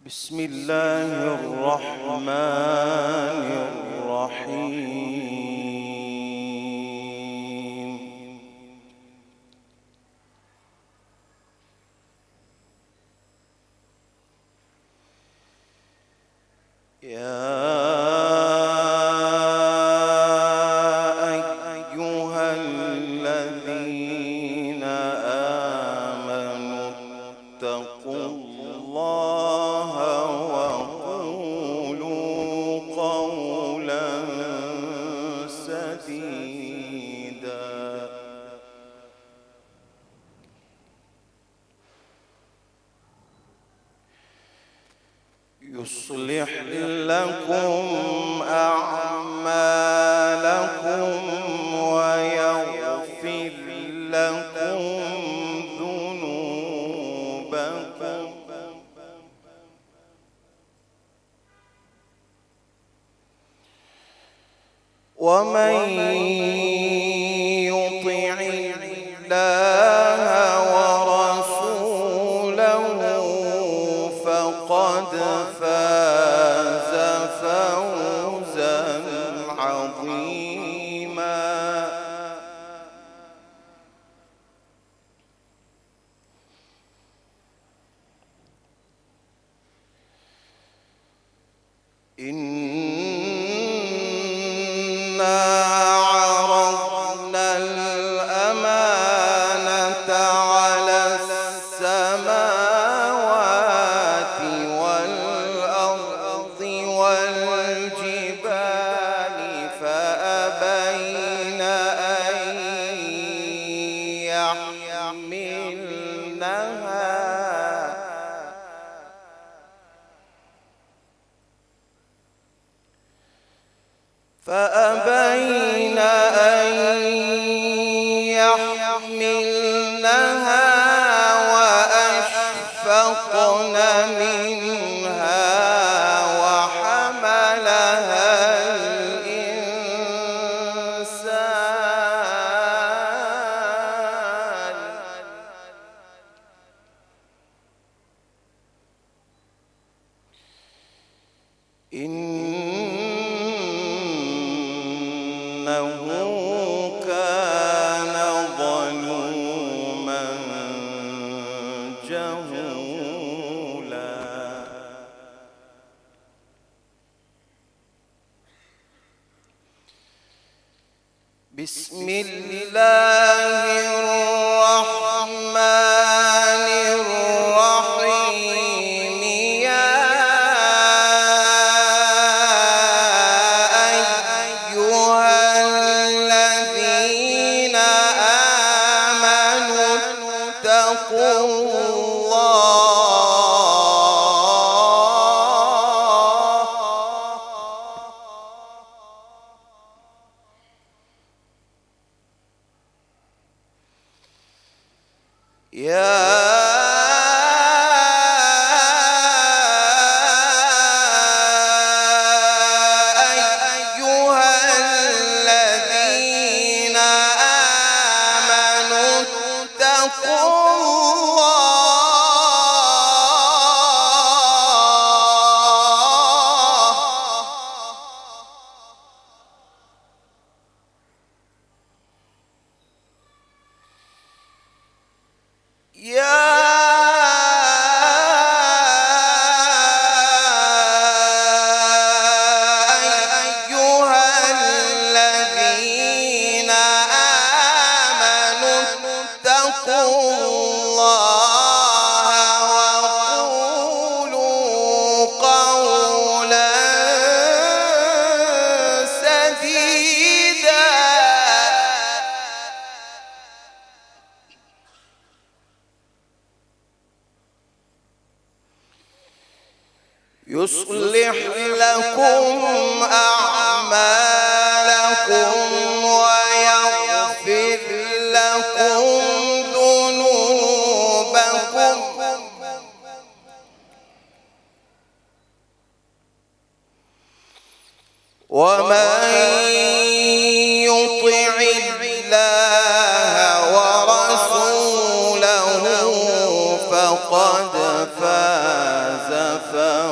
بسم الله الرحمن الرحيم. يا أيها الذين آمنوا اتقوا الله وقولوا قولا سديدا يصلح لكم أعمالكم ويغفر لكم ذنوبكم ومن يطع الله ورسوله فقد فاز فوزا عظيما. إنا عرضنا الأمانة على السماوات والأرض والجبال فأبين أن يحملنها وأشفقن منها وحملها الإنسان إنه كان ظلوما جهولا. بسم الله الرحمن الرحيم. يا أيها الذين آمنوا اتقوا الله يصلح لكم أعمالكم ويغفر لكم ذنوبكم ومن يطع الله ورسوله فقد فاز فوزا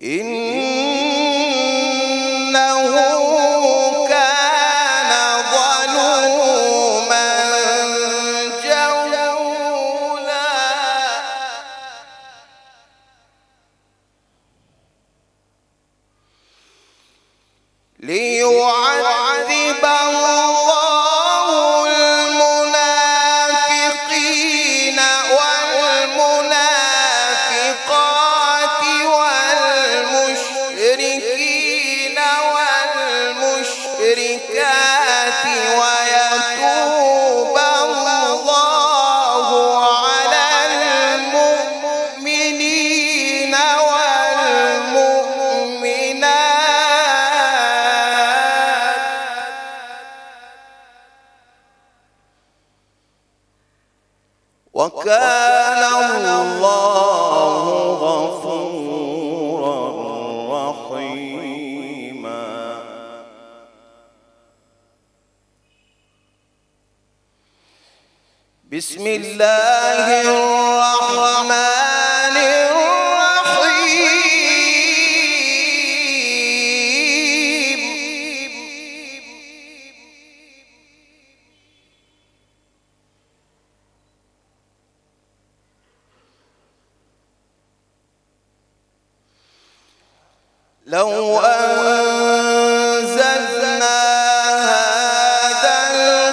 إنه كان ظلوما جهولا ليعذب الله المنافقين والمنافقات والمشركين والمشركات ويتوب الله على المؤمنين والمؤمنات وكان الله غفورا رحيما. بسم الله الرحمن الرحيم. لو أنزلنا هذا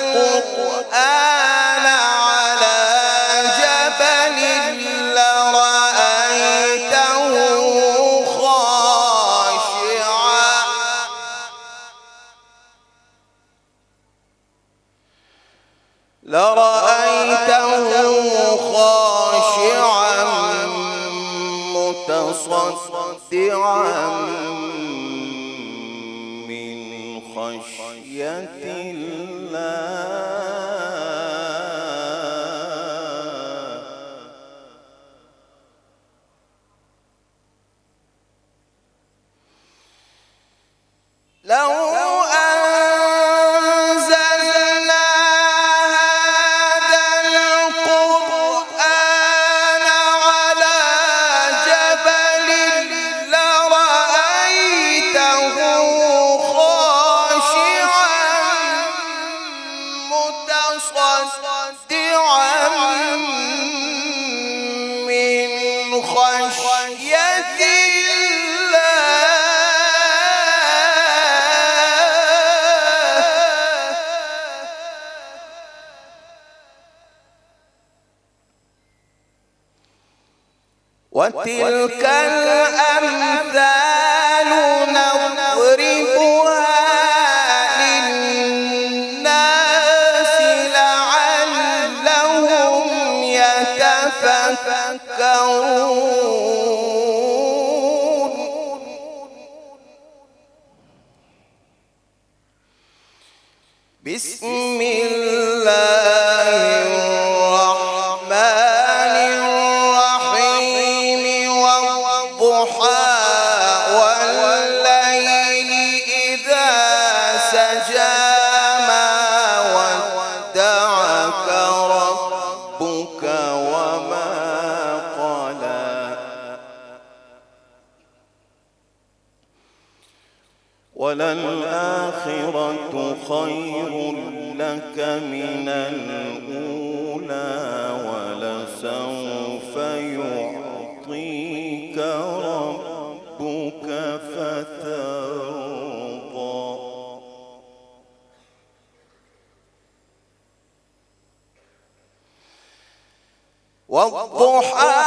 القرآن على جبل لرأيته خاشعا متصدعا من خشية الله. لو أنزلنا هذا القرآن على جبل لرأيته خاشعا متصدعا من خشية وتلك الأمثال نضربها للناس لعلهم يتفكرون. بسم الله الرحمن الرحيم. والضحى والليل إذا سجى ما ودعك ربك وما قلى وللآخرة خير لك من الأولى ولسوف يعطيك ربك فترضى. والضحى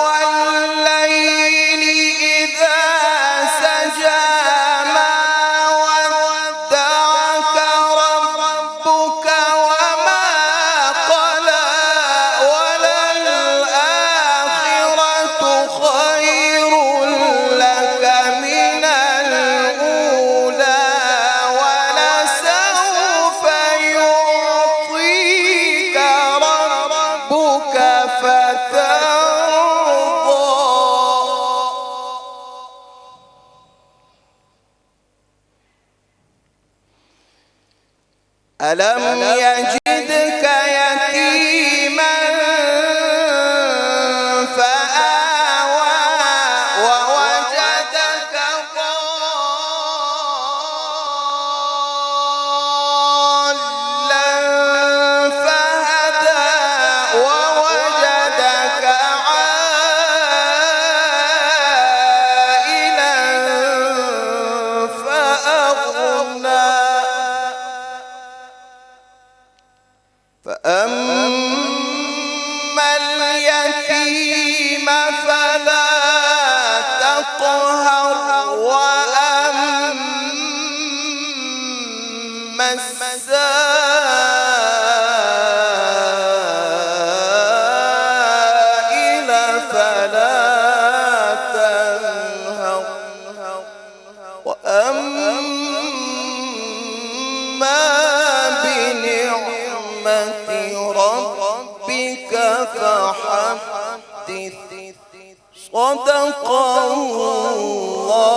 والليل إذا سجى ما ودعك ربك وما قلى وللآخرة خير لك من الأولى ولسوف يعطيك ربك فترضى. ألم يجدك يتيما فآوى ووجدك فأما اليتيم فلا تقهر وأما السائل فلا تنهر وأما بنعمة ربك فحدث. صدق الله.